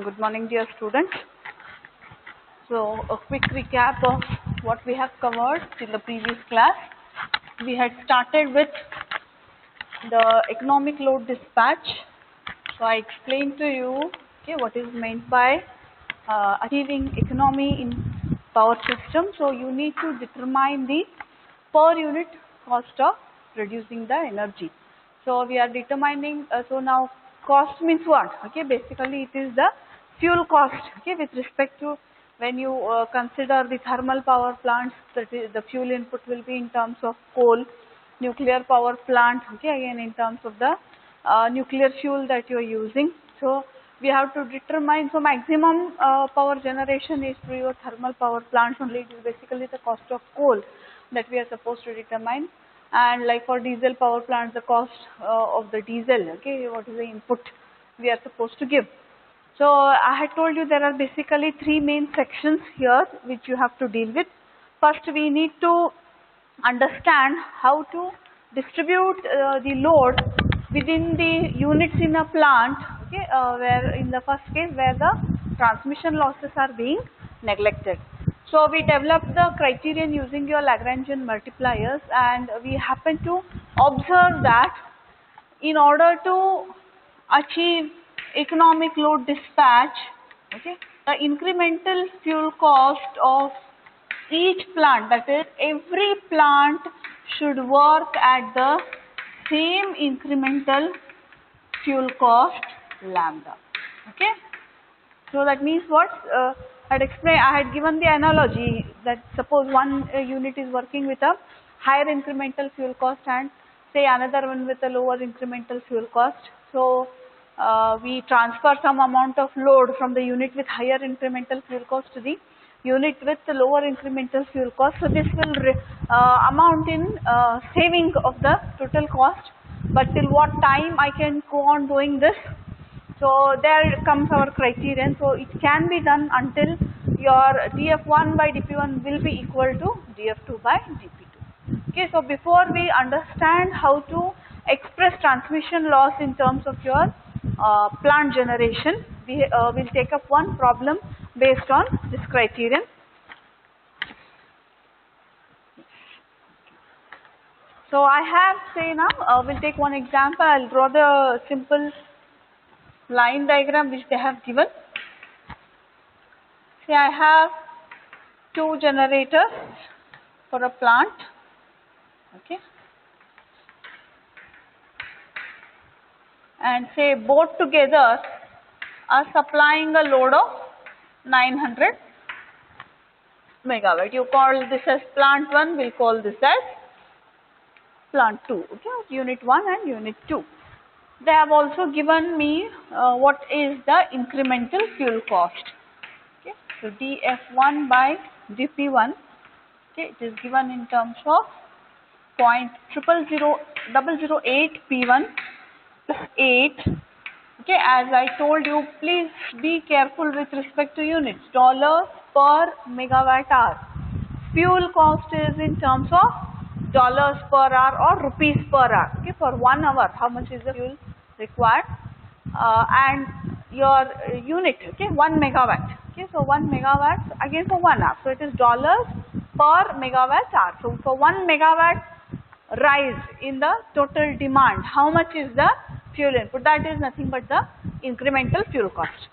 Good morning, dear students. So, a quick recap of what we have covered in the previous class. We had started with the economic load dispatch. So, I explained to you what is meant by achieving economy in power system. So, you need to determine the per unit cost of producing the energy. So, we are determining, so now cost means what? Basically it is the fuel cost, with respect to when you consider the thermal power plants, that is the fuel input will be in terms of coal, nuclear power plant, again in terms of the nuclear fuel that you are using. So, we have to determine, so maximum power generation is through your thermal power plants only. It is basically the cost of coal that we are supposed to determine, and like for diesel power plants, the cost of the diesel, what is the input we are supposed to give. So, I had told you there are basically three main sections here which you have to deal with. First, we need to understand how to distribute the load within the units in a plant, where in the first case where the transmission losses are being neglected. So, we developed the criterion using your Lagrangian multipliers, and we happen to observe that in order to achieve economic load dispatch, the incremental fuel cost of each plant, that is every plant should work at the same incremental fuel cost lambda. So that means what? I had given the analogy that suppose one unit is working with a higher incremental fuel cost and say another one with a lower incremental fuel cost. So we transfer some amount of load from the unit with higher incremental fuel cost to the unit with the lower incremental fuel cost. So this will amount in saving of the total cost, but till what time I can go on doing this? So there comes our criterion. So it can be done until your df1 by dp1 will be equal to df2 by dp2. So before we understand how to express transmission loss in terms of your plant generation, we will take up one problem based on this criterion. So I have, say now, we'll take one example. I'll draw the simple line diagram which they have given. Say I have two generators for a plant, and say both together are supplying a load of 900 megawatt. You call this as plant 1, we'll call this as plant 2, unit 1 and unit 2. They have also given me what is the incremental fuel cost. So df1 by dp1, it is given in terms of 0.00008 p1 plus 8. As I told you, please be careful with respect to units, dollars per megawatt hour. Fuel cost is in terms of dollars per hour or rupees per hour. For 1 hour, how much is the fuel required, and your unit, 1 megawatt. So 1 megawatt again for 1 hour. So it is dollars per megawatt hour. So for 1 megawatt rise in the total demand, how much is the fuel input? That is nothing but the incremental fuel cost.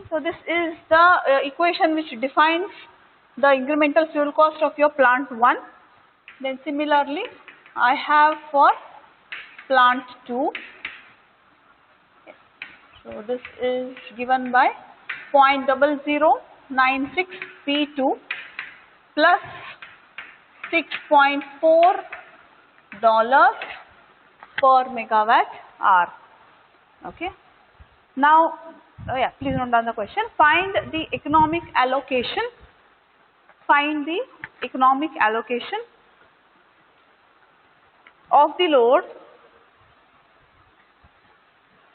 So this is the equation which defines the incremental fuel cost of your plant 1. Then similarly, I have for plant 2. So this is given by 0.0096 P2 plus $6.4 per megawatt hour. Now, please note down the question. Find the economic allocation. Find the economic allocation of the load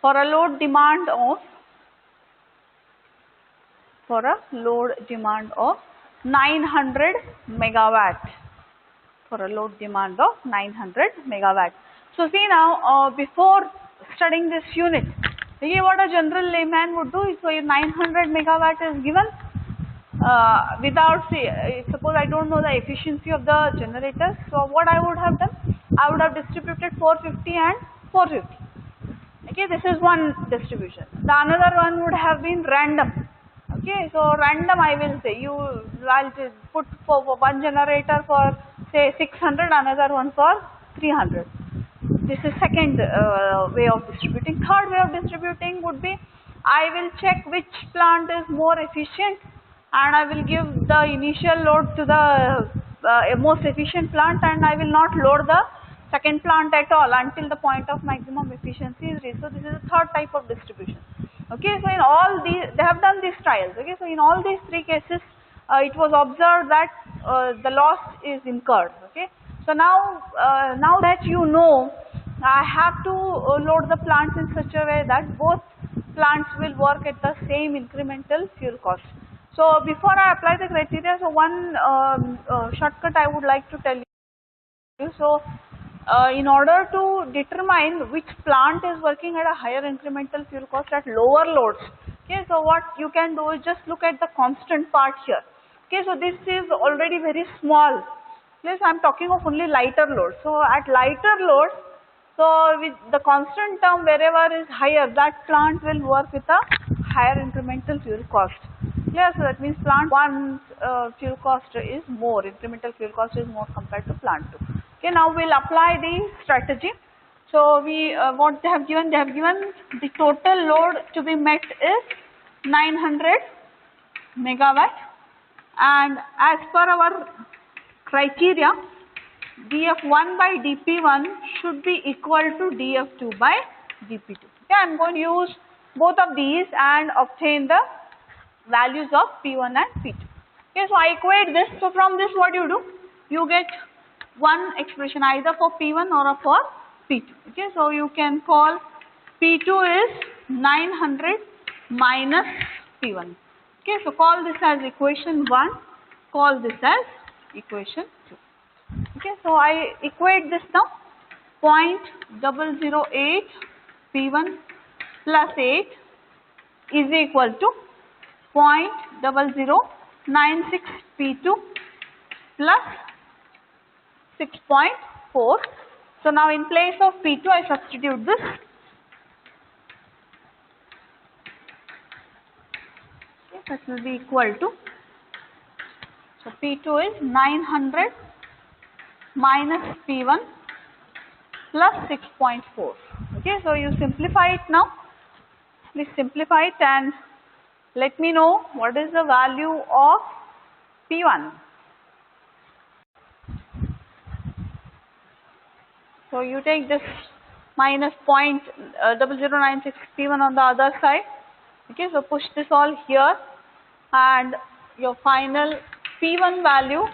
for a load demand of 900 megawatt. For a load demand of 900 megawatt. So see now, before studying this unit, Okay, what a general layman would do is, so if 900 megawatt is given, without suppose I don't know the efficiency of the generator, so what I would have done, I would have distributed 450 and 450. Okay, this is one distribution. The another one would have been random. Okay, so random I will say, I'll just put for one generator for say 600, another one for 300. This is second way of distributing. Third way of distributing would be, I will check which plant is more efficient and I will give the initial load to the most efficient plant, and I will not load the second plant at all until the point of maximum efficiency is reached. So this is the third type of distribution. Okay, so in all these, they have done these trials. Okay, so in all these three cases, it was observed that the loss is incurred. Okay, so now that you know, I have to load the plants in such a way that both plants will work at the same incremental fuel cost. So before I apply the criteria, so one shortcut I would like to tell you. So in order to determine which plant is working at a higher incremental fuel cost at lower loads, okay, so what you can do is just look at the constant part here. Okay, so this is already very small. Yes, I am talking of only lighter loads. So at lighter loads, so with the constant term wherever is higher, that plant will work with a higher incremental fuel cost. Yeah, so that means plant 1's fuel cost is more, incremental fuel cost is more compared to plant 2. Okay, now we will apply the strategy. So we what they have given the total load to be met is 900 megawatt, and as per our criteria, dF1 by dP1 should be equal to dF2 by dP2. Okay, I am going to use both of these and obtain the values of P1 and P2. Okay, so I equate this. So from this, what you do? You get one expression either for P1 or for P2. Okay, so you can call P2 is 900 minus P1. Okay, so call this as equation 1, call this as equation 2. Okay, so I equate this now. 0.008 P1 plus 8 is equal to 0.0096 P2 plus 6.4. So now in place of P2 I substitute this. Okay, that will be equal to, so P2 is 900 minus P1 plus 6.4. Okay, so you simplify it now. Please simplify it and let me know what is the value of P1. So you take this minus 0.0096 P1 on the other side. Okay, so push this all here and your final P1 value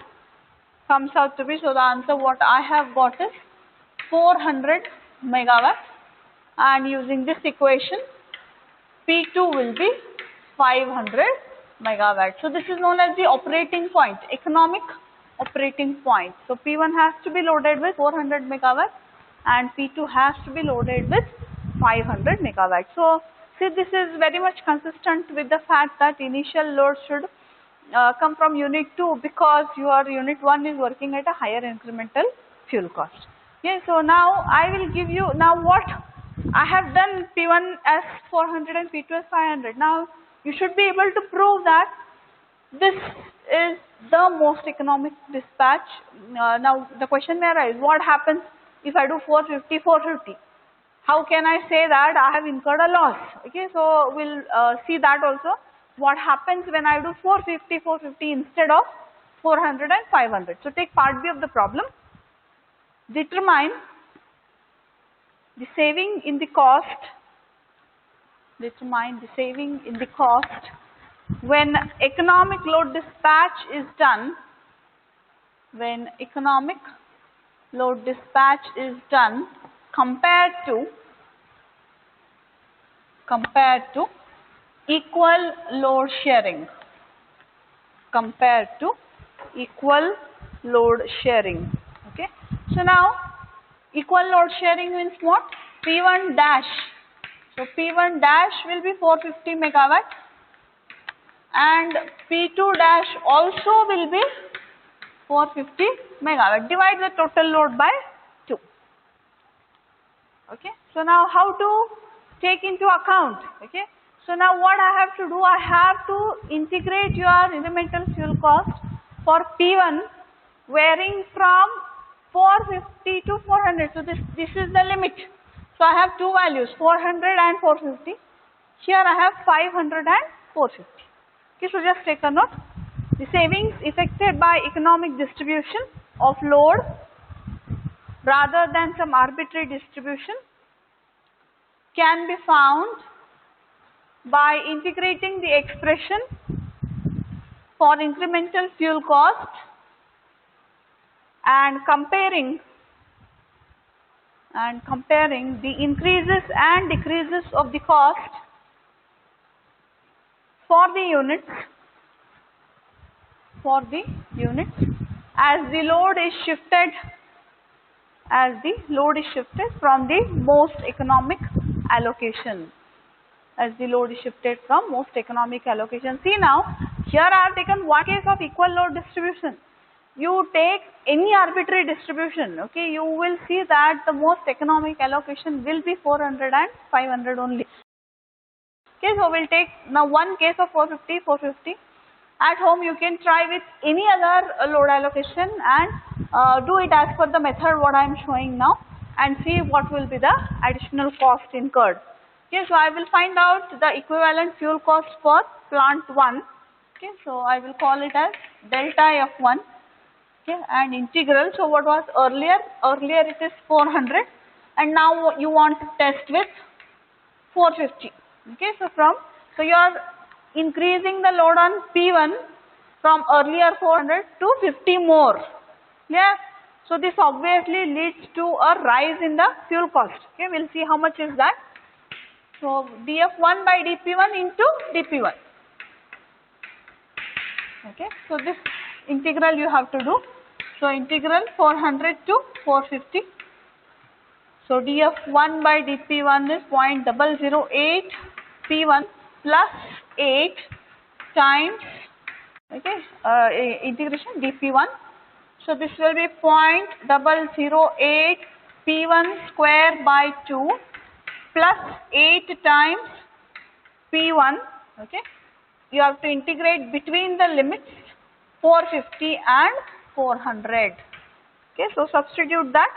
comes out to be, so the answer what I have got is 400 megawatt, and using this equation P2 will be 500 megawatt. So this is known as the operating point, economic operating point. So P1 has to be loaded with 400 megawatt and P2 has to be loaded with 500 megawatt. So see, this is very much consistent with the fact that initial load should come from unit 2 because your unit 1 is working at a higher incremental fuel cost. Okay, so now I will give you, now what I have done, P1 as 400 and P2 as 500. Now you should be able to prove that this is the most economic dispatch. Now the question may arise, what happens if I do 450, 450? How can I say that I have incurred a loss? Okay, so we'll see that also. What happens when I do 450, 450 instead of 400 and 500. So take part B of the problem. Determine the saving in the cost. Determine the saving in the cost when economic load dispatch is done. When economic load dispatch is done compared to equal load sharing. Compared to equal load sharing. Okay. So now equal load sharing means what? P1 dash So P1 dash will be 450 megawatt and P2 dash also will be 450 megawatt. Divide the total load by 2. Okay. So now how to take into account? Okay. So now what I have to do? I have to integrate your elemental fuel cost for P1 varying from 450 to 400. So this is the limit. So I have two values, 400 and 450. Here I have 500 and 450. Okay, so just take a note. The savings effected by economic distribution of load rather than some arbitrary distribution can be found by integrating the expression for incremental fuel cost and comparing the increases and decreases of the cost for the units as the load is shifted from the most economic allocation. See now, here I have taken one case of equal load distribution. You take any arbitrary distribution, okay, you will see that the most economic allocation will be 400 and 500 only. Okay, so we'll take now one case of 450. At home you can try with any other load allocation and do it as per the method what I am showing now and see what will be the additional cost incurred. Okay, so I will find out the equivalent fuel cost for plant 1. Okay, so I will call it as delta F1. Okay, and integral. So what was earlier? Earlier it is 400 and now you want to test with 450. Okay, so you are increasing the load on P1 from earlier 400 to 50 more. Yeah. So this obviously leads to a rise in the fuel cost. Okay, we'll see how much is that. So dF1 by dP1 into dP1. Okay, so this integral you have to do. So integral 400 to 450. So dF1 by dP1 is 0.008 P1 plus 8 times, okay, integration dP1. So this will be 0.008 P1 square by 2 plus 8 times P1. Okay, you have to integrate between the limits 450 and 400. Okay, so substitute that.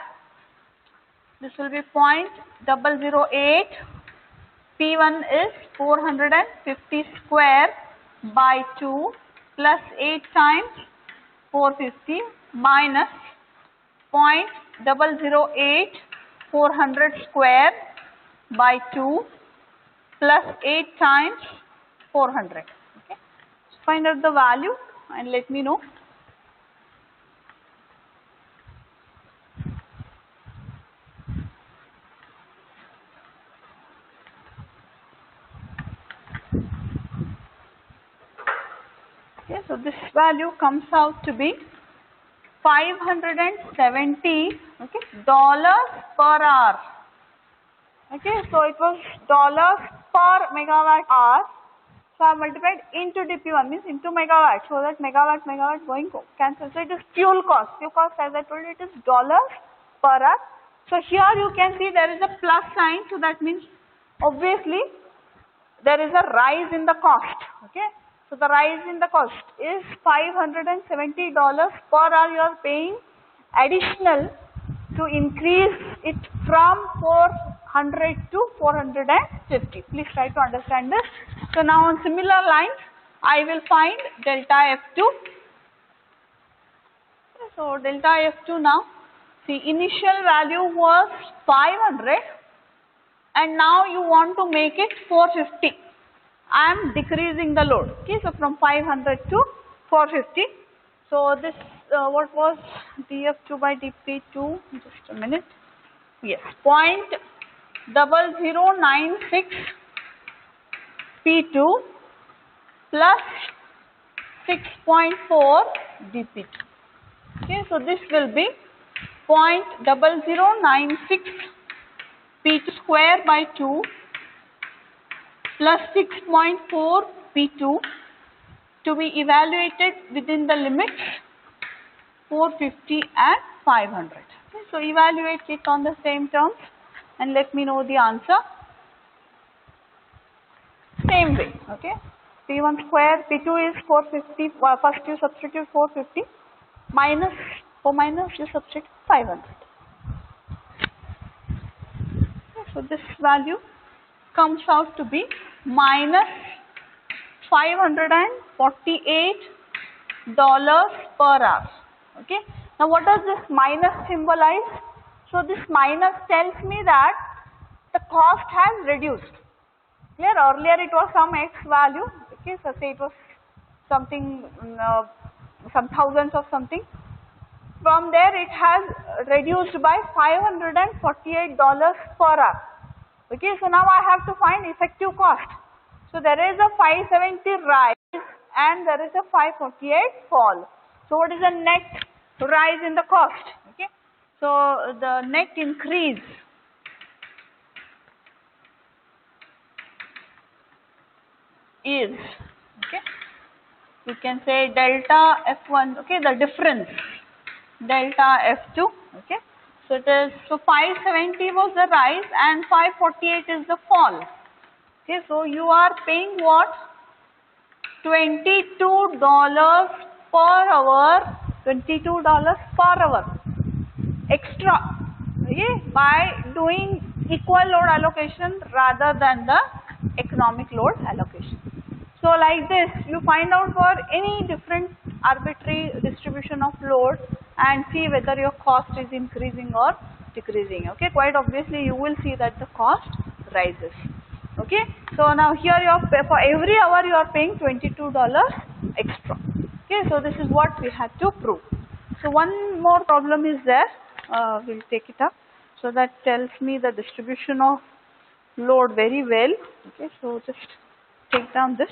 This will be 0.008. P1 is 450 square by 2 plus 8 times 450 minus 0.008 400 square by 2 plus 8 times 400. Okay, so find out the value and let me know. Okay, so this value comes out to be 570, okay, dollars per hour. Okay, so it was dollars per megawatt hour. So I multiplied into dP1 means into megawatt, so that megawatt going cancel. So it is fuel cost. Fuel cost, as I told you, it is dollars per hour. So here you can see there is a plus sign. So that means obviously there is a rise in the cost. Okay. So the rise in the cost is $570 per hour you are paying additional to increase it from 400 to 450. Please try to understand this. So now on similar lines, I will find delta F2. So delta F2 now, the initial value was 500 and now you want to make it 450. I am decreasing the load. Okay, so from 500 to 450. So this what was dF2 by dP2? Just a minute. Yes, 0.0096 P2 plus 6.4 dP2. Okay, so this will be 0.0096 P2 square by 2 plus 6.4 P2 to be evaluated within the limits 450 and 500. Okay, so evaluate it on the same terms and let me know the answer. Same way, okay. P1 square, P2 is 450, first you substitute 450 minus, for minus you substitute 500. Okay, so this value comes out to be minus $548 per hour. Okay. Now what does this minus symbolize? So this minus tells me that the cost has reduced. Clear? Earlier it was some X value. Okay, so say it was something, some thousands of something. From there it has reduced by $548 per hour. Okay, so now I have to find effective cost. So there is a 570 rise and there is a 548 fall. So what is the net rise in the cost? Okay, so the net increase is, okay, you can say delta F1, okay, the difference, delta F2, okay. So it is, so 570 was the rise and 548 is the fall. Okay, so you are paying what? $22 per hour, $22 per hour extra, okay, by doing equal load allocation rather than the economic load allocation. So like this, you find out for any different arbitrary distribution of load and see whether your cost is increasing or decreasing. Okay, quite obviously you will see that the cost rises. Okay, so now here you are, for every hour you are paying $22 extra. Okay, so this is what we had to prove. So one more problem is there, we'll take it up. So that tells me the distribution of load very well. Okay, so just take down this.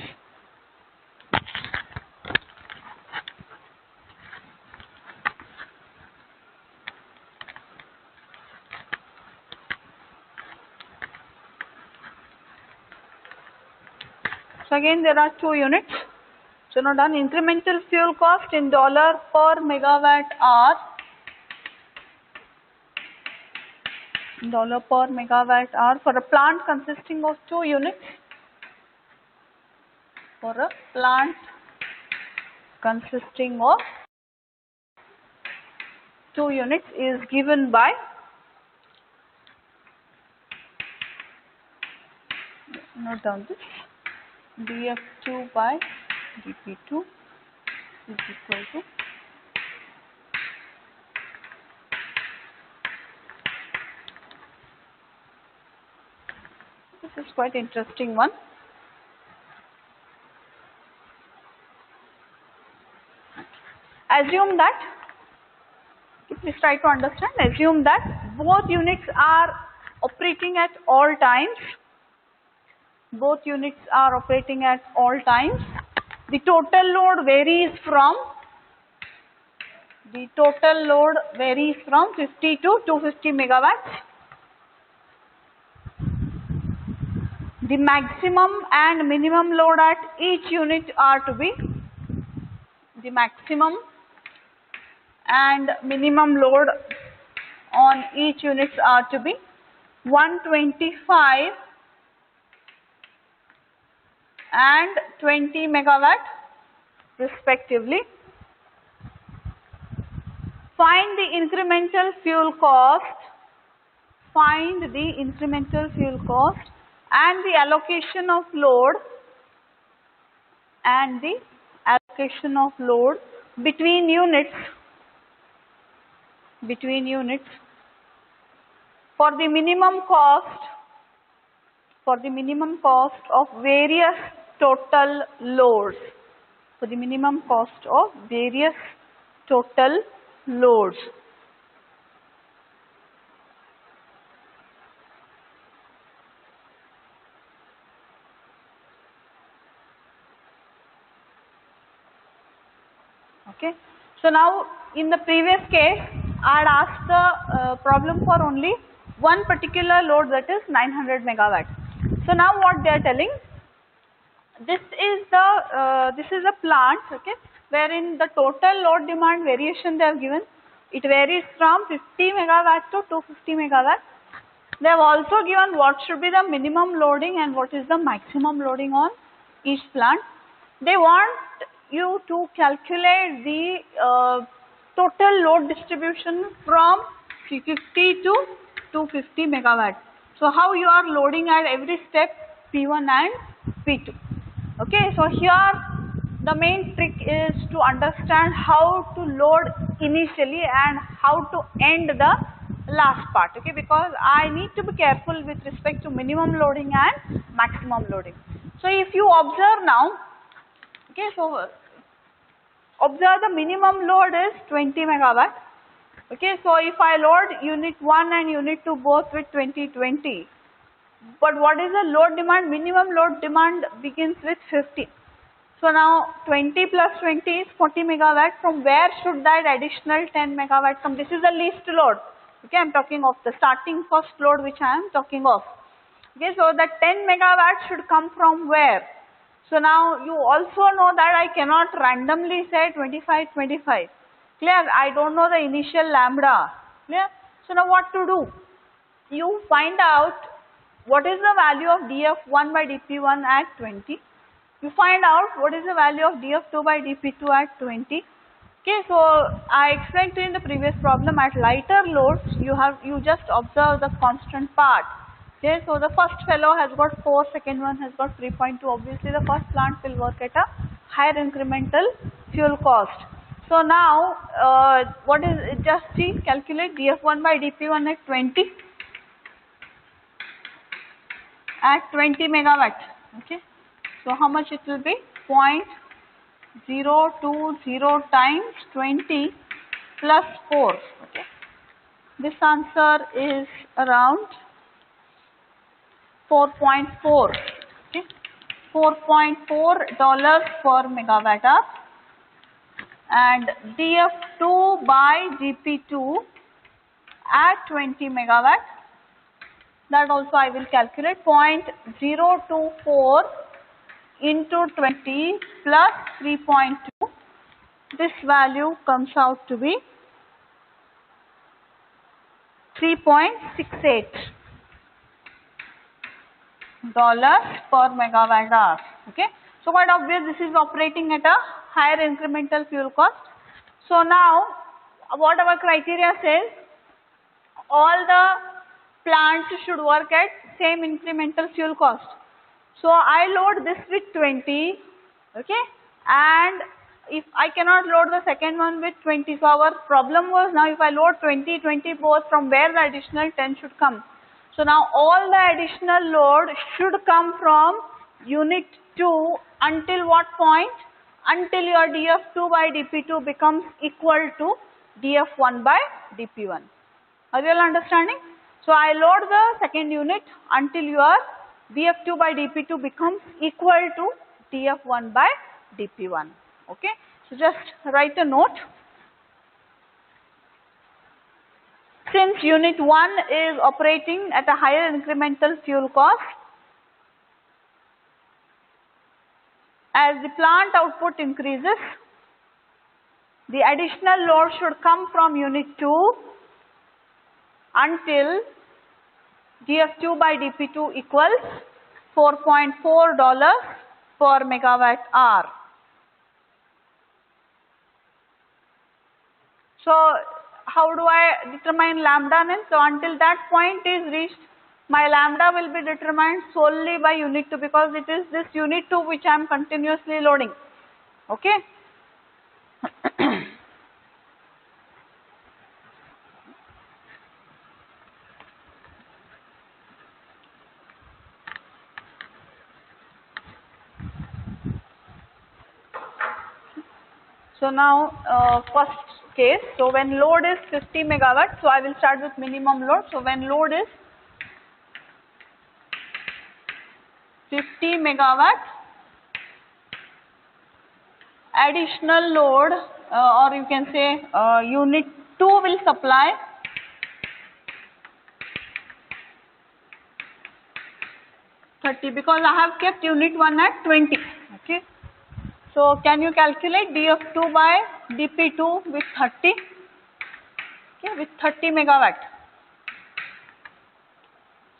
So again there are two units. So now done, incremental fuel cost in dollar per megawatt hour, dollar per megawatt hour for a plant consisting of 2 units, for a plant consisting of 2 units is given by, note down this, dF2 by dP2 is equal to this is quite interesting one. Assume that, please try to understand, assume that both units are operating at all times. Both units are operating at all times. The total load varies from 50 to 250 megawatts. The maximum and minimum load at each unit are to be, the maximum and minimum load on each unit are to be 125 and 20 megawatt respectively. Find the incremental fuel cost, find the incremental fuel cost and the allocation of load, and the allocation of load between units, for the minimum cost, of various total loads, for the minimum cost of various total loads. Okay. So now in the previous case I had asked the problem for only one particular load, that is 900 megawatts. So now what they are telling, this is a plant, okay, wherein the total load demand variation they have given. It varies from 50 megawatt to 250 megawatt. They have also given what should be the minimum loading and what is the maximum loading on each plant. They want you to calculate the total load distribution from 350 to 250 megawatt. So how you are loading at every step P1 and P2. Okay, so here the main trick is to understand how to load initially and how to end the last part, okay, because I need to be careful with respect to minimum loading and maximum loading. So if you observe now, okay, so observe the minimum load is 20 megawatt, okay, so if I load unit 1 and unit 2 both with 20, but what is the load demand? Minimum load demand begins with 50. So now 20 plus 20 is 40 megawatt. From where should that additional 10 megawatt come? This is the least load. Okay, I am talking of the starting first load which I am talking of. Okay, so that 10 megawatt should come from where? So now you also know that I cannot randomly say 25, 25. Clear? I don't know the initial lambda. Clear? So now what to do? You find out what is the value of df1 by dp1 at 20. You find out what is the value of df2 by dp2 at 20. Okay, so I explained to you in the previous problem, at lighter loads you just observe the constant part. Okay, so the first fellow has got 4, second one has got 3.2. Obviously the first plant will work at a higher incremental fuel cost. So now what is it? Just see, calculate df1 by dp1 at 20. At 20 megawatt, okay, so how much it will be? 0.020 times 20 plus 4, okay, this answer is around 4.4, okay, $4.4 per megawatt hour, and df2 by dp2 at 20 megawatt, that also I will calculate 0.024 into 20 plus 3.2. This value comes out to be 3.68 dollars per megawatt hour. Okay, so quite obvious this is operating at a higher incremental fuel cost. So now what our criteria says, all the plants should work at same incremental fuel cost. So I load this with 20, okay, and if I cannot load the second one with 20, so our problem was now if I load 20, 20 both, from where the additional 10 should come. So now all the additional load should come from unit 2 until what point? Until your df2 by dp2 becomes equal to df1 by dp1. Are you all understanding? So I load the second unit until your df2 by dp2 becomes equal to df1 by dp1. Okay, so just write a note. Since unit 1 is operating at a higher incremental fuel cost, as the plant output increases, the additional load should come from unit 2 until df2 by dp2 equals $4.4 per megawatt hour. So how do I determine lambda then? So until that point is reached, my lambda will be determined solely by unit 2, because it is this unit 2 which I am continuously loading. Okay. So now first case, so when load is 50 megawatt, so I will start with minimum load. So when load is 50 megawatt, additional load or you can say unit 2 will supply 30 because I have kept unit 1 at 20. Okay. So can you calculate dF2 by dP2 with 30? Okay, with 30 megawatt.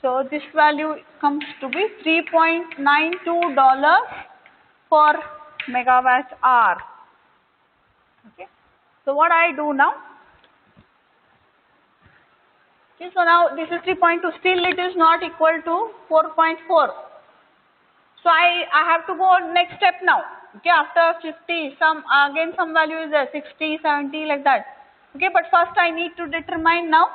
So this value comes to be $3.92 per megawatt hour. Okay. So what I do now? Okay, so now this is 3.2. Still it is not equal to 4.4. So I have to go next step now. Okay, after 50, some value is there, 60, 70 like that. Okay, but first I need to determine now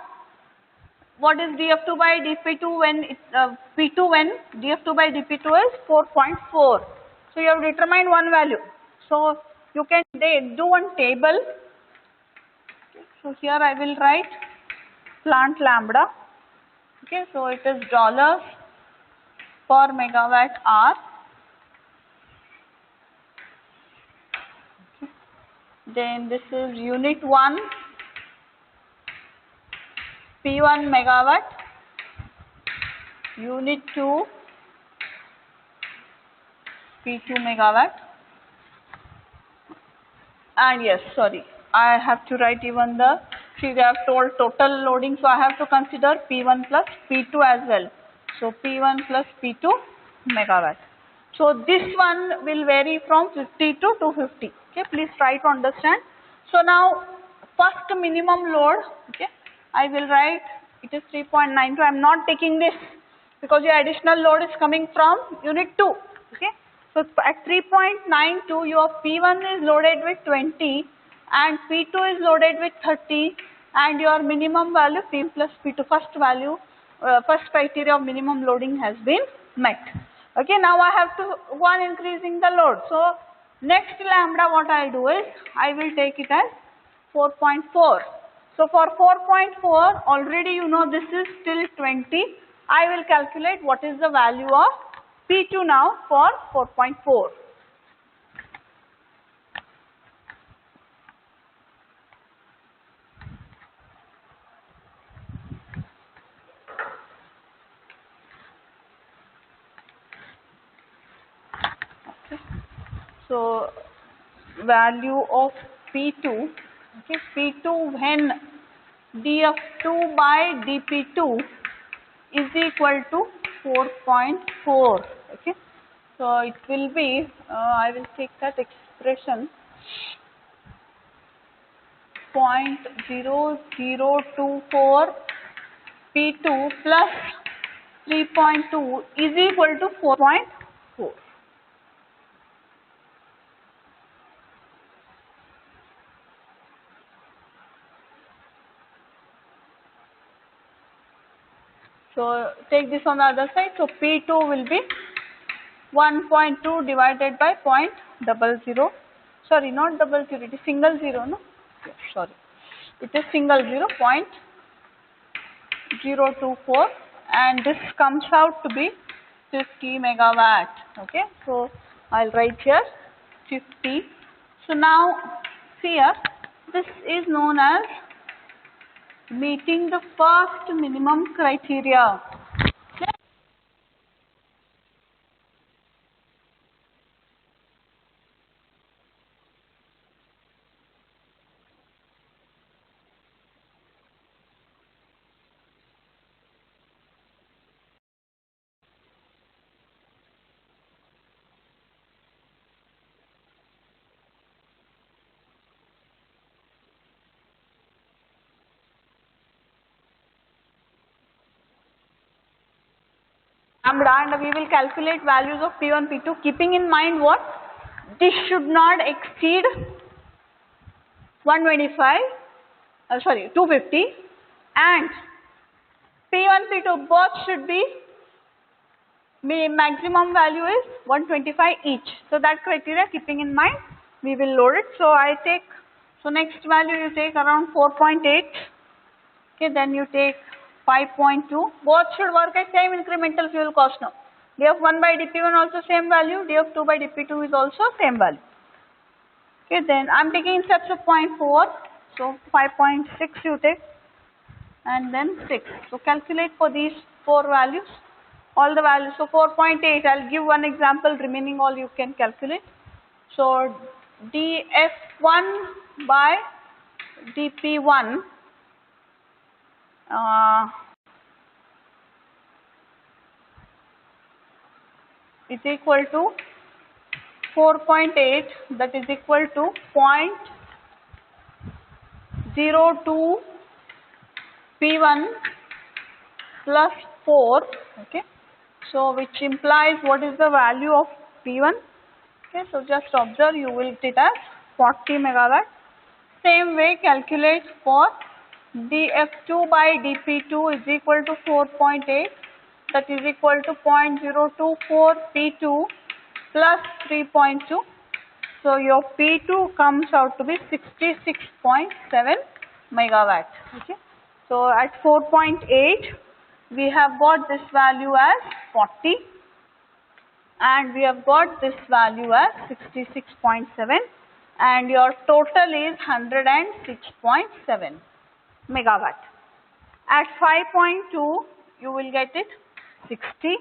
what is dF2 by dP2 when P2 when dF2 by dP2 is 4.4. So you have determined one value. So you can do one table. Okay, so here I will write plant lambda. Okay, so it is dollars per megawatt hour. Okay. Then this is unit 1 P1 megawatt, unit 2 P2 megawatt, and yes, sorry, I have to write even see they have told total loading, so I have to consider P1 plus P2 as well. So P1 plus P2 megawatt. So this one will vary from 50 to 250. Okay, please try to understand. So now first minimum load, okay, I will write it is 3.92. I am not taking this because your additional load is coming from unit 2. Okay, so at 3.92 your P1 is loaded with 20 and P2 is loaded with 30 and your minimum value P plus P2 first criteria of minimum loading has been met. Okay, now I have to go on increasing the load. So next lambda what I will do is I will take it as 4.4. So for 4.4 already you know this is still 20. I will calculate what is the value of P2 now for 4.4. So value of P2, okay, P2 when dF2 by dP2 is equal to 4.4. Okay, so it will be I will take that expression 0.0024 P2 plus 3.2 is equal to 4.4. So take this on the other side. So P2 will be 1.2 divided by 0.00. Sorry, not 00. It is single zero, no? Yeah, sorry, it is single 0.024, and this comes out to be 50 megawatt. Okay, so I'll write here 50. So now see here, this is known as meeting the first minimum criteria. And we will calculate values of P1, P2, keeping in mind what? This should not exceed 250, and P1, P2 both should be maximum value is 125 each. So that criteria keeping in mind, we will load it. So I take, so next value you take around 4.8. Okay, then you take 5.2. Both should work at same incremental fuel cost now. dF1 by dP1 also same value, dF2 by dP2 is also same value. Okay, then I am taking steps of 0.4, so 5.6 you take, and then 6. So calculate for these 4 values. all the values. So 4.8, I'll give one example, remaining all you can calculate. So dF1 by dP1 is equal to 4.8, that is equal to 0.02 P1 plus 4, okay. So which implies what is the value of P1, okay. So just observe, you will get it as 40 megawatt. Same way calculate for dF2 by dP2 is equal to 4.8, that is equal to 0.024 P2 plus 3.2. So your P2 comes out to be 66.7 megawatt, okay. So at 4.8 we have got this value as 40 and we have got this value as 66.7 and your total is 106.7 megawatt. At 5.2 you will get it 60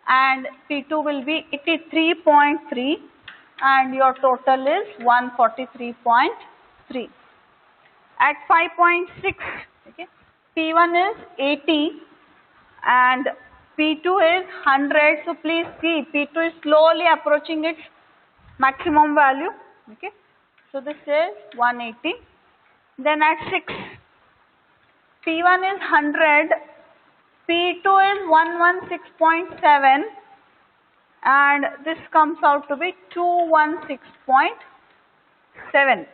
and P2 will be 83.3 and your total is 143.3. At 5.6, okay, P1 is 80 and P2 is 100. So please see, P2 is slowly approaching its maximum value, okay. So this is 180. Then at 6, P1 is 100, P2 is 116.7 and this comes out to be 216.7.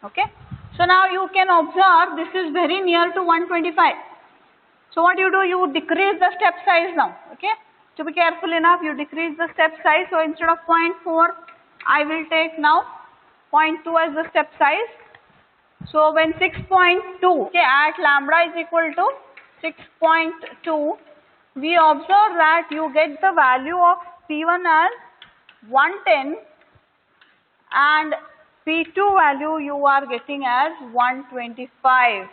Okay. So now you can observe this is very near to 125. So what you do, you decrease the step size now, okay. To be careful enough, you decrease the step size. So instead of 0.4, I will take now 0.2 as the step size. So when 6.2, okay, at lambda is equal to 6.2, we observe that you get the value of P1 as 110 and P2 value you are getting as 125.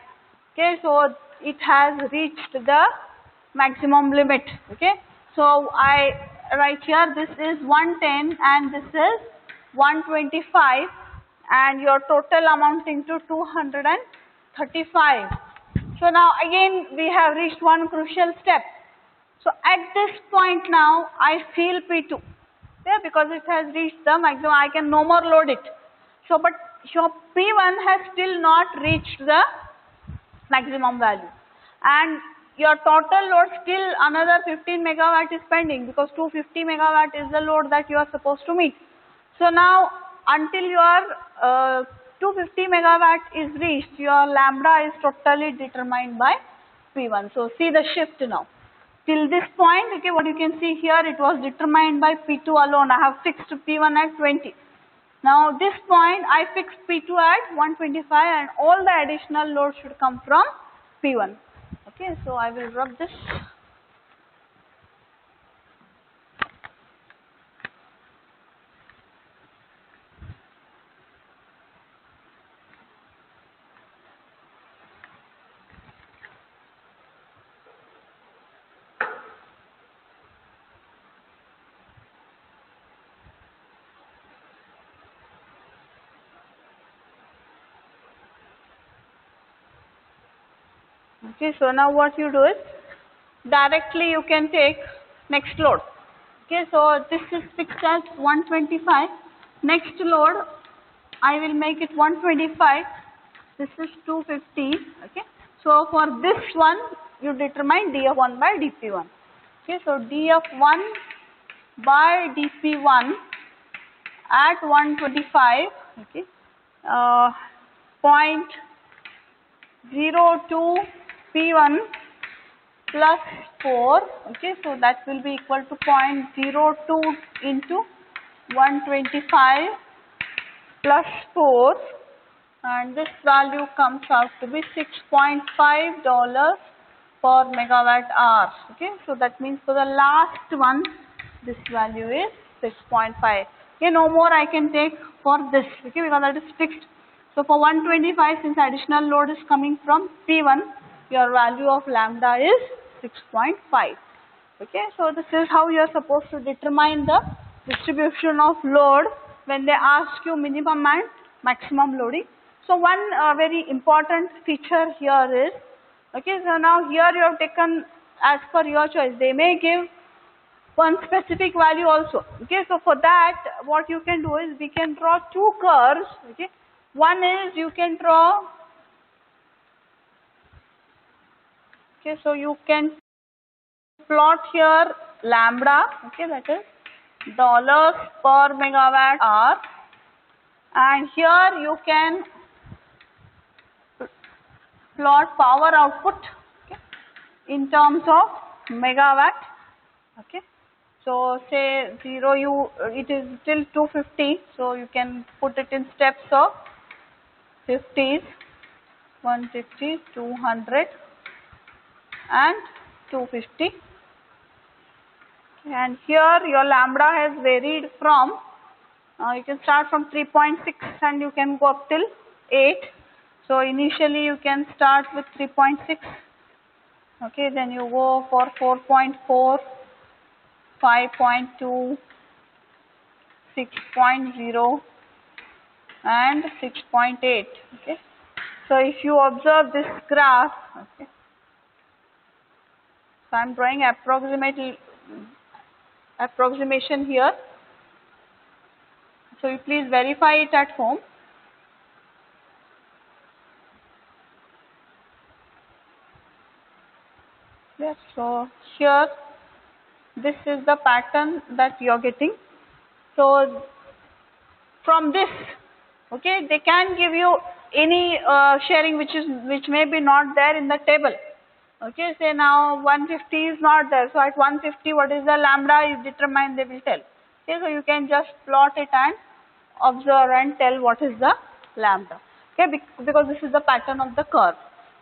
Okay, so it has reached the maximum limit. Okay, so I write here this is 110 and this is 125 and your total amounting to 235. So now again we have reached one crucial step. So at this point now I feel P2, okay, because it has reached the maximum, I can no more load it. So but your P1 has still not reached the maximum value and your total load still another 15 megawatt is pending because 250 megawatt is the load that you are supposed to meet. So now until your 250 megawatt is reached, your lambda is totally determined by P1. So see the shift now. Till this point, okay, what you can see here, it was determined by P2 alone. I have fixed P1 at 20. Now this point I fixed P2 at 125 and all the additional load should come from P1. Okay, so I will rub this. Okay, so now what you do is directly you can take next load. Okay, so this is fixed as 125. Next load I will make it 125. This is 250. Okay, so for this one you determine dF1 by dP1. Okay, so dF1 by dP1 at 125. Okay, 0.02 P1 plus 4, okay, so that will be equal to 0.02 into 125 plus 4 and this value comes out to be $6.5 per megawatt hour. Okay, so that means for the last one this value is 6.5. Okay, no more I can take for this, okay, because that is fixed. So for 125, since additional load is coming from P1, your value of lambda is 6.5. Okay, so this is how you are supposed to determine the distribution of load when they ask you minimum and maximum loading. So one very important feature here is, okay, so now here you have taken as per your choice. They may give one specific value also. Okay, so for that what you can do is we can draw two curves. Okay, one is you can draw, okay, so you can plot here lambda, okay, that is dollars per megawatt hour, and here you can plot power output, okay, in terms of megawatt. Okay, so say 0, it is till 250, so you can put it in steps of 50s, 150, 200 and 250. And here your lambda has varied from, you can start from 3.6 and you can go up till 8. So initially you can start with 3.6, okay, then you go for 4.4, 5.2, 6.0 and 6.8. Okay, so if you observe this graph, okay, so I am drawing approximation here, so you please verify it at home. Yes, so here this is the pattern that you are getting. So from this, okay, they can give you any sharing which may be not there in the table. Okay, say now 150 is not there, so at 150 what is the lambda is determined, they will tell. Okay, so you can just plot it and observe and tell what is the lambda. Okay, because this is the pattern of the curve.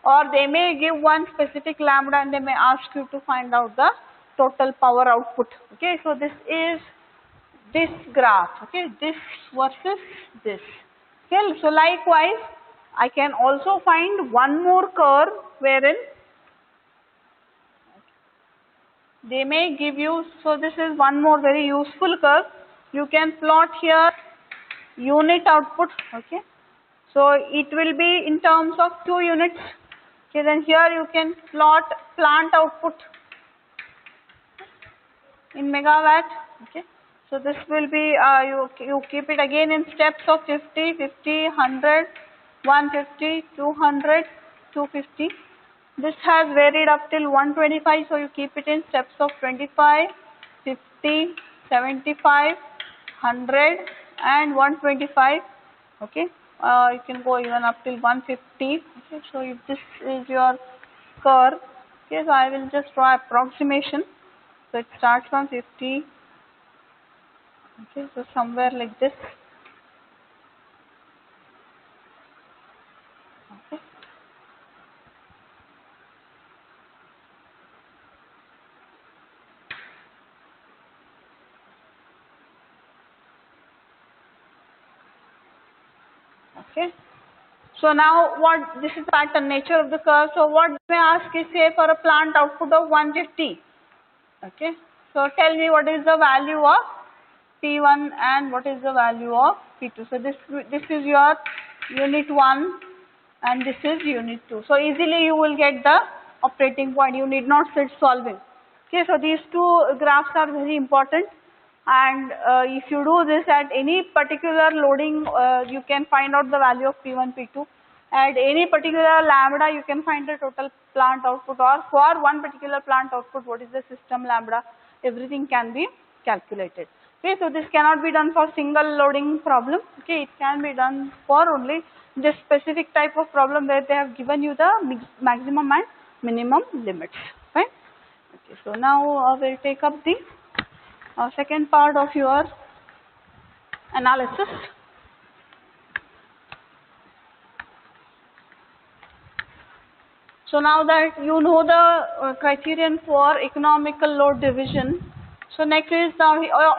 Or they may give one specific lambda and they may ask you to find out the total power output. Okay, so this is this graph, okay, this versus this. Okay, so likewise I can also find one more curve wherein they may give you, so this is one more very useful curve. You can plot here unit output, okay, so it will be in terms of 2 units. Okay, then here you can plot plant output in megawatt. Okay, so this will be you keep it again in steps of 50, 50, 100, 150, 200, 250. This has varied up till 125, so you keep it in steps of 25, 50, 75, 100 and 125. Okay, you can go even up till 150. Okay, so if this is your curve, okay, so I will just draw approximation. So it starts from 50, okay, so somewhere like this. Okay. Okay. So now what, this is the pattern nature of the curve. So what may ask is, say for a plant output of 150. Okay. So tell me what is the value of P1 and what is the value of P2. So this is your unit 1 and this is unit 2. So easily you will get the operating point. You need not sit solving. Okay. So these two graphs are very important. And if you do this at any particular loading, you can find out the value of P1, P2. At any particular lambda, you can find the total plant output, or for one particular plant output, what is the system lambda, everything can be calculated. Okay, so this cannot be done for single loading problem. Okay, it can be done for only this specific type of problem where they have given you the maximum and minimum limits. Right? Okay, so now we'll take up the second part of your analysis. So now that you know the criterion for economical load division, So next is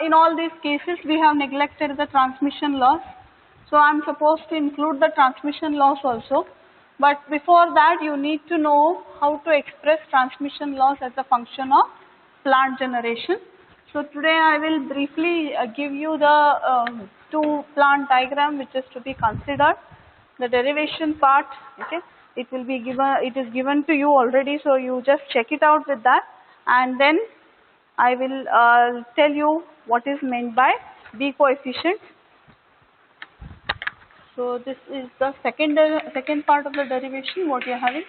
in all these cases we have neglected the transmission loss. So I am supposed to include the transmission loss also. But before that you need to know how to express transmission loss as a function of plant generation. So today I will briefly give you the two plant diagram which is to be considered. The derivation part, okay, it will be given, it is given to you already, so you just check it out with that, and then I will tell you what is meant by B coefficient. So this is the second part of the derivation, what you are having,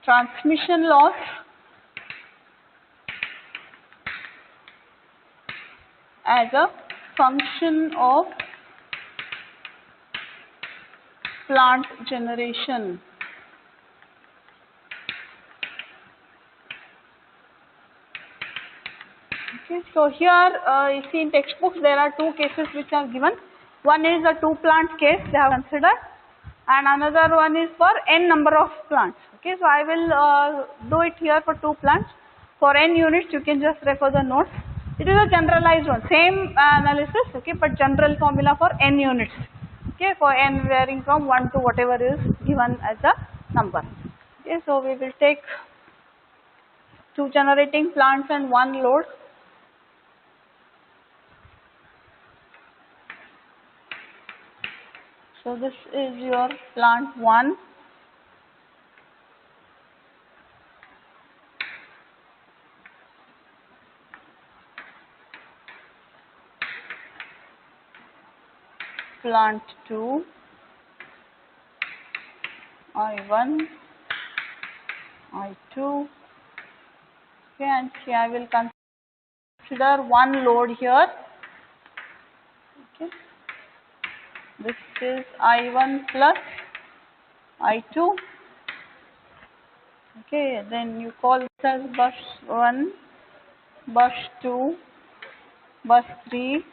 transmission loss as a function of plant generation. Okay, so here you see in textbooks there are two cases which are given. One is a two plant case they have considered, and another one is for n number of plants. Okay, so I will do it here for two plants. For n units you can just refer the notes. It is a generalized one, same analysis, okay, but general formula for n units. Okay, for n varying from 1 to whatever is given as a number. Okay, so we will take two generating plants and one load. So this is your plant 1. Plant 2, I1, I2, okay, and see I will consider one load here, okay, this is I1 plus I2, okay, then you call this as bus 1, bus 2, bus 3,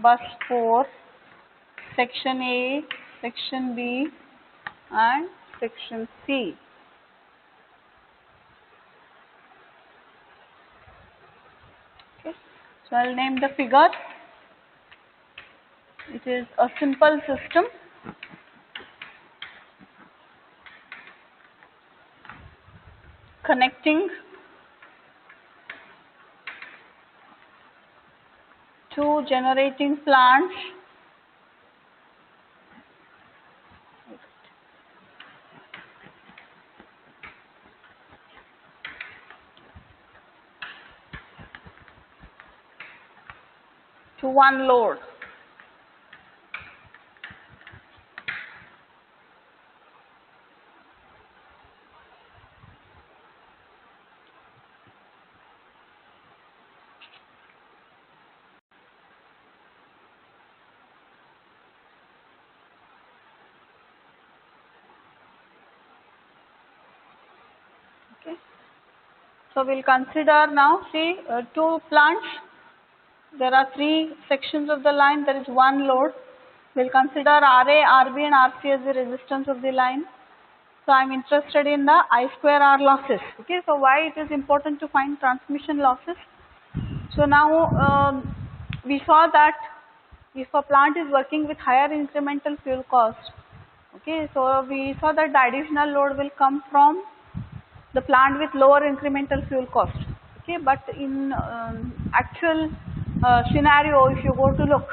bus 4, section A, section B and section C. Okay. So I will name the figure. It is a simple system connecting two generating plants to one load. Okay. So we will consider now, see two plants, there are three sections of the line, there is one load. We will consider RA, RB and RC as the resistance of the line. So I am interested in the I square R losses. Okay, so why it is important to find transmission losses? So now we saw that if a plant is working with higher incremental fuel cost, okay, so we saw that the additional load will come from the plant with lower incremental fuel cost. Okay, but in actual scenario, if you go to look,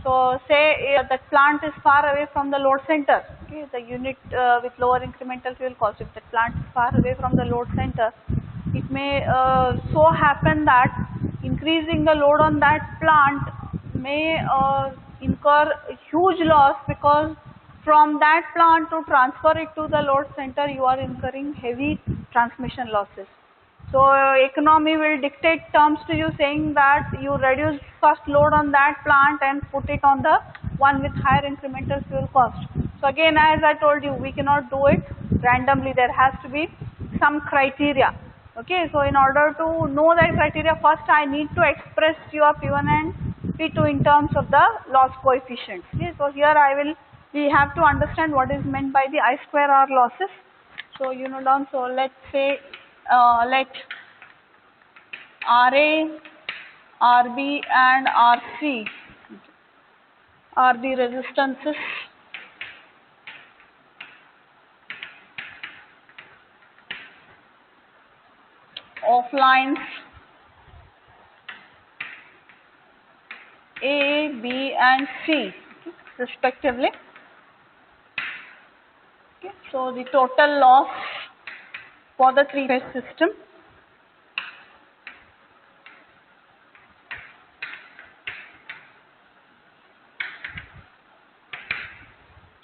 so say that plant is far away from the load center, okay, the unit with lower incremental fuel cost, if that plant is far away from the load center, it may so happen that increasing the load on that plant may incur huge loss, because from that plant to transfer it to the load center you are incurring heavy transmission losses. So economy will dictate terms to you saying that you reduce first load on that plant and put it on the one with higher incremental fuel cost. So again, as I told you, we cannot do it randomly, there has to be some criteria. Okay, so in order to know that criteria, first I need to express your P1 and P2 in terms of the loss coefficients. Okay, so here we have to understand what is meant by the I square R losses. So you know down, so let's say let RA, RB and RC are the resistances of lines A, B and C respectively. Okay. So the total loss for the three-phase system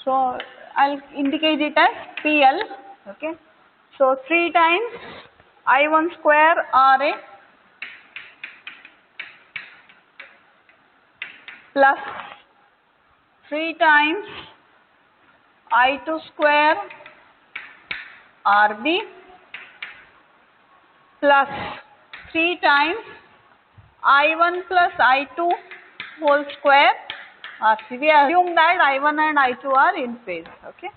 so I'll indicate it as PL. Okay. So 3 times I1 square RA plus 3 times I2 square RB plus 3 times I1 plus I2 whole square RC. We assume that I1 and I2 are in phase. Okay.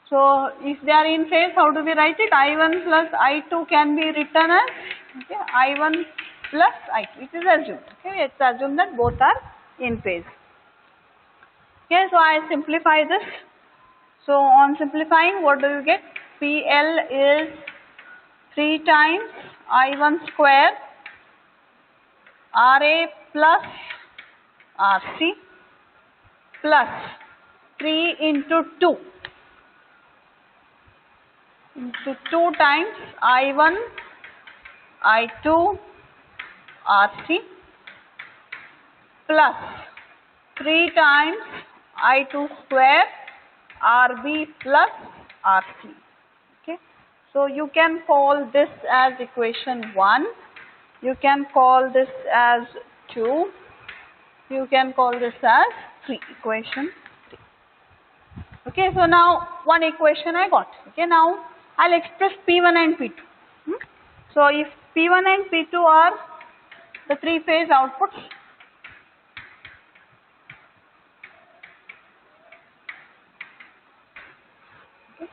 So if they are in phase, how do we write it? I1 plus I2 can be written as I1 plus I2. It is assumed. Okay, it's assumed that both are in phase. Okay, so I simplify this. So on simplifying, what do you get? PL is 3 times I1 square RA plus RC plus 3 into 2 into 2 times I1 I2 RC plus 3 times I2 square RB plus RC. Okay. So you can call this as equation 1, you can call this as 2, you can call this as 3, equation 3. Okay, so now one equation I got. Okay, now I'll express P1 and P2. So if P1 and P2 are the three-phase outputs, okay,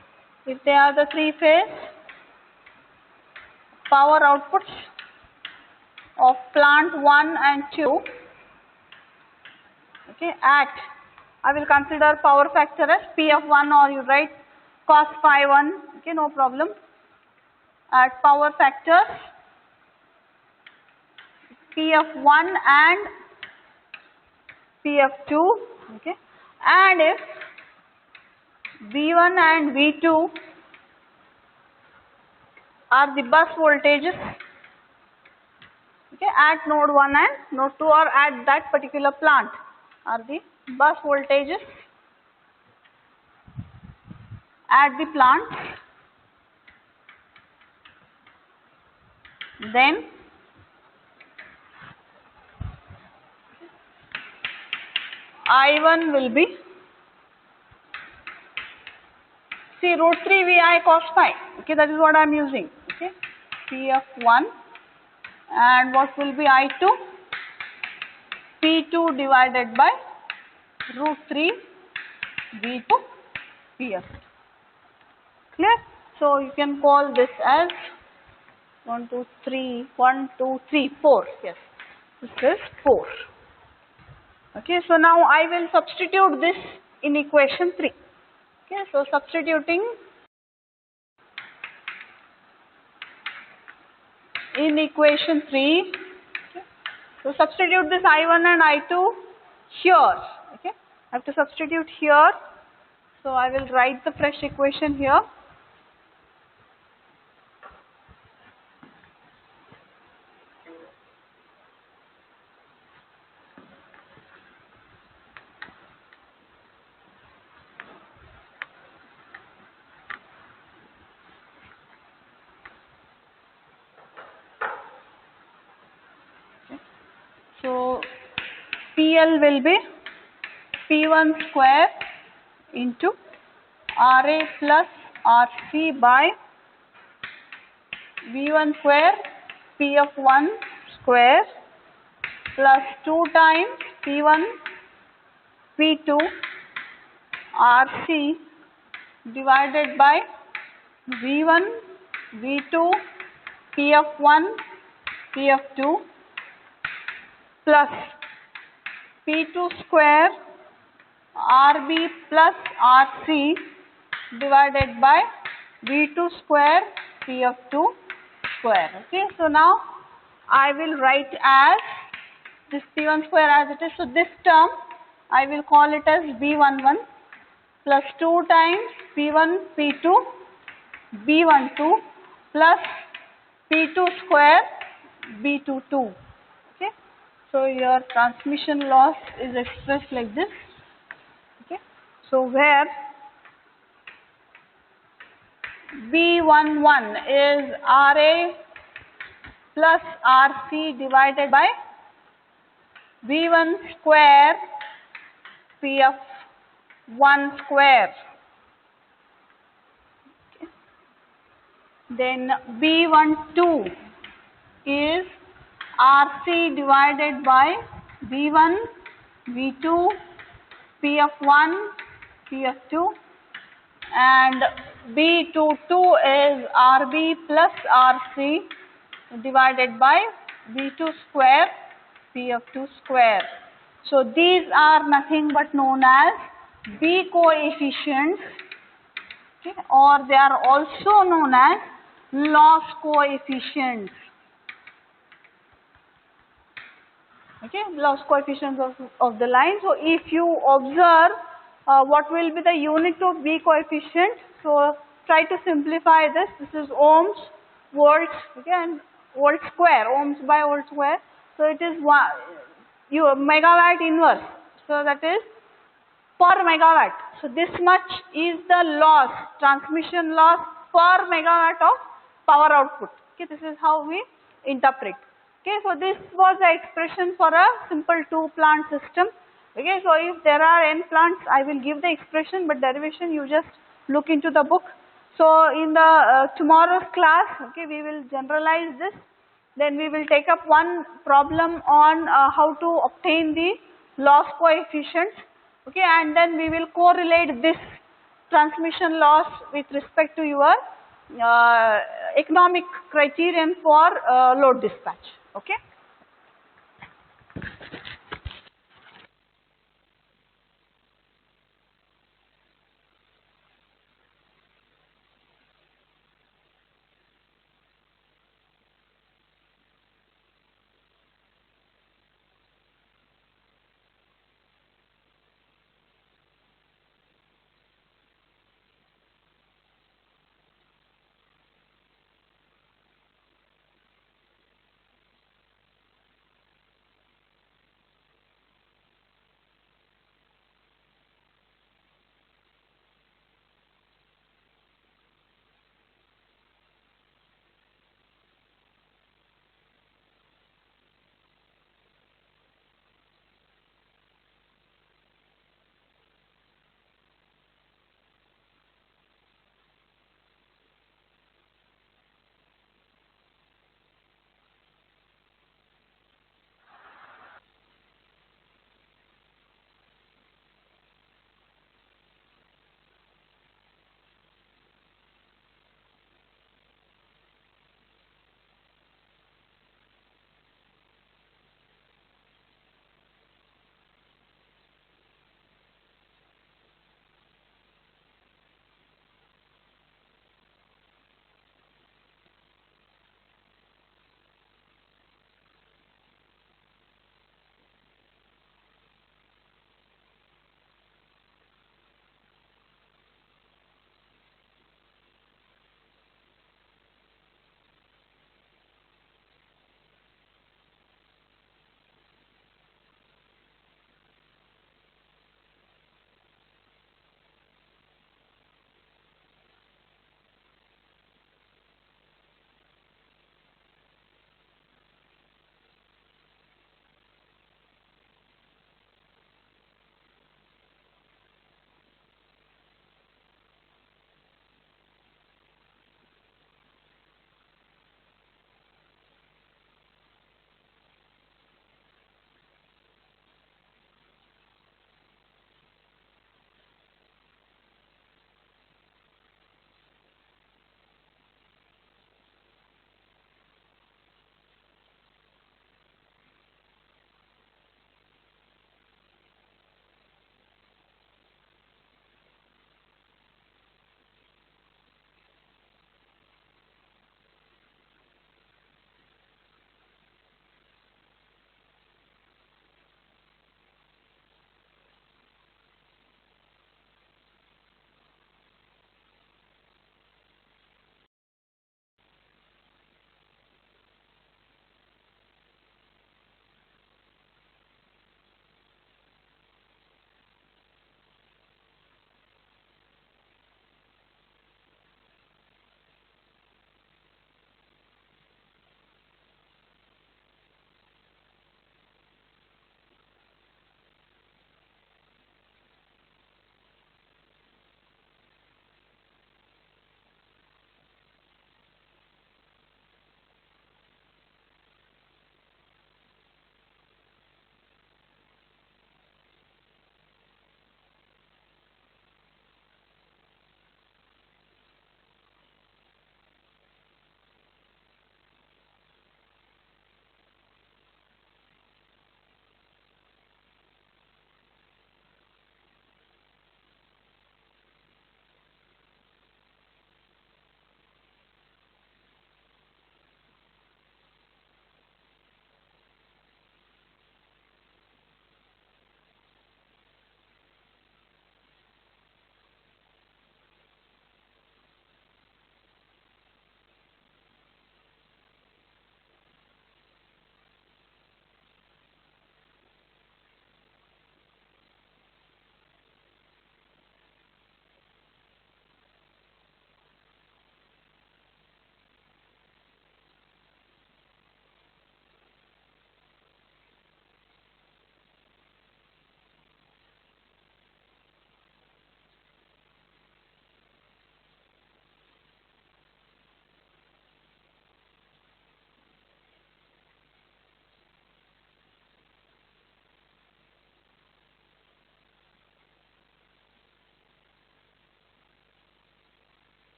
if they are the three-phase power outputs of plant 1 and 2, okay, at, I will consider power factor as P of 1, or you write cos phi 1, okay, no problem. At power factors P of 1 and P of 2, okay, and if V1 and V2 are the bus voltages, okay, at node 1 and node 2, or at that particular plant are the bus voltages at the plant, then I1 will be, see, root 3 VI cos phi, okay, that is what I am using, okay, P of 1, and what will be I2? P2 divided by root 3 V2 P of 2. Clear? So you can call this as 1, 2, 3, 1, 2, 3, 4. Yes, this is 4. Okay, so now I will substitute this in equation 3. Okay, so substituting in equation 3. Okay, so substitute this I1 and I2 here. Okay, I have to substitute here. So I will write the fresh equation here. So PL will be P1 square into RA plus RC by V1 square P of 1 square plus 2 times P1 P2 RC divided by V1 V2 P(F1), P(F2) plus P2 square RB plus RC divided by V2 square P(F2) square. Okay, so now I will write as this P1 square as it is. So this term I will call it as B11 plus 2 times P1 P2 B12 plus P2 square B22. Okay, so your transmission loss is expressed like this. Okay, so where B11 is RA plus RC divided by V1 square P(F1) square. Okay. Then B12 is RC divided by V1, V2, P(F1), P(F2), and B22 is RB plus RC divided by V2 square P(F2) square. So these are nothing but known as B coefficients, okay, or they are also known as loss coefficients. Okay, loss coefficients of the line. So if you observe what will be the unit of B coefficient, so try to simplify this. This is ohms, volts, okay, and volt square, ohms by volt square. So it is megawatt inverse. So that is per megawatt. So this much is the loss, transmission loss per megawatt of power output. Okay, this is how we interpret. Okay, so this was the expression for a simple two plant system. Okay, so if there are n plants, I will give the expression, but derivation you just look into the book. So in the tomorrow's class, okay, we will generalize this. Then we will take up one problem on how to obtain the loss coefficients. Okay, and then we will correlate this transmission loss with respect to your economic criterion for load dispatch. Okay.